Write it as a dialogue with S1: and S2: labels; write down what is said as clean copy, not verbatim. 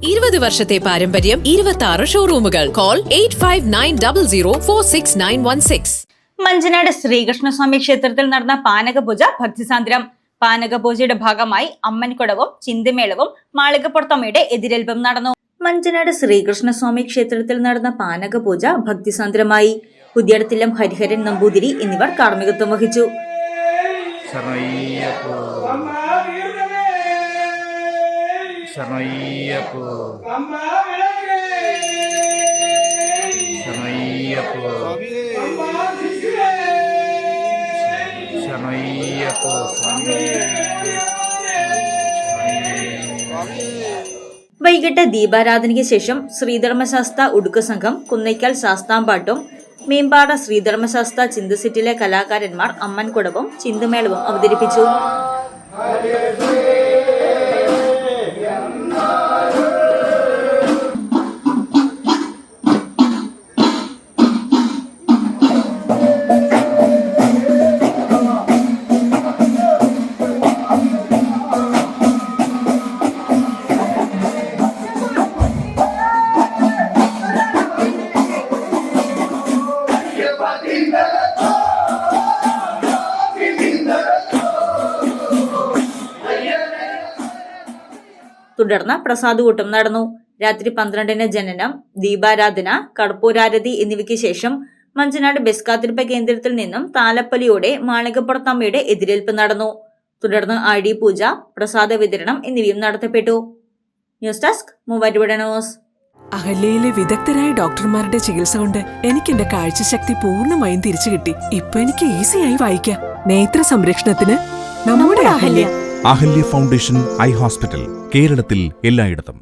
S1: 20 വർഷത്തെ പാരമ്പര്യം, 26 ഷോറൂമുകൾ. കോൾ 8590046916.
S2: മഞ്ചനാട് ശ്രീകൃഷ്ണസ്വാമി ക്ഷേത്രത്തിൽ നടന്ന പാനകപൂജ ഭക്തിസാന്ദ്രം. പാനകപൂജയുടെ ഭാഗമായി അമ്മൻകുടവും ചിന്തമേളവും മാളികപ്പുറത്തമ്മയുടെ എതിരേൽപ്പും നടന്നു. മഞ്ചനാട് ശ്രീകൃഷ്ണസ്വാമി ക്ഷേത്രത്തിൽ നടന്ന പാനകപൂജ ഭക്തിസാന്ദ്രമായി. പുതിയടത്തില്ലം ഹരിഹരൻ നമ്പൂതിരി എന്നിവർ കാർമ്മികത്വം വഹിച്ചു. വൈകിട്ട് ദീപാരാധനയ്ക്ക് ശേഷം ശ്രീധർമ്മശാസ്ത്ര ഉടുക്ക് സംഘം കുന്നയ്ക്കൽ ശാസ്താംപാട്ടും മീമ്പാട ശ്രീധർമ്മശാസ്ത്ര ചിന്തസിറ്റിലെ കലാകാരന്മാർ അമ്മൻകുടവും ചിന്തമേളവും അവതരിപ്പിച്ചു. തുടർന്ന് പ്രസാദകൂട്ടം നടന്നു. രാത്രി 12-ന് ജനനം, ദീപാരാധന, കർപ്പൂരാരതി എന്നിവയ്ക്ക് ശേഷം മഞ്ചനാട് ബസ് കാത്തിരിപ്പ് കേന്ദ്രത്തിൽ നിന്നും താലപ്പൊലിയോടെ മാളികപ്പുറത്തമ്മയുടെ എതിരേൽപ്പ് നടന്നു. തുടർന്ന് ആഴി പൂജ, പ്രസാദ വിതരണം എന്നിവയും നടത്തപ്പെട്ടു. News desk Muvattupuzha news.
S3: അഹല്യയിലെ വിദഗ്ധരായ ഡോക്ടർമാരുടെ ചികിത്സ കൊണ്ട് എനിക്ക് എന്റെ കാഴ്ചശക്തി പൂർണ്ണമായും തിരിച്ചു കിട്ടി. ഇപ്പൊ എനിക്ക് ഈസിയായി വായിക്കാം. നേത്ര സംരക്ഷണത്തിന് നമ്മുടെ Ahalya.
S4: Ahalya foundation eye hospital, കേരളത്തിൽ എല്ലായിടത്തും.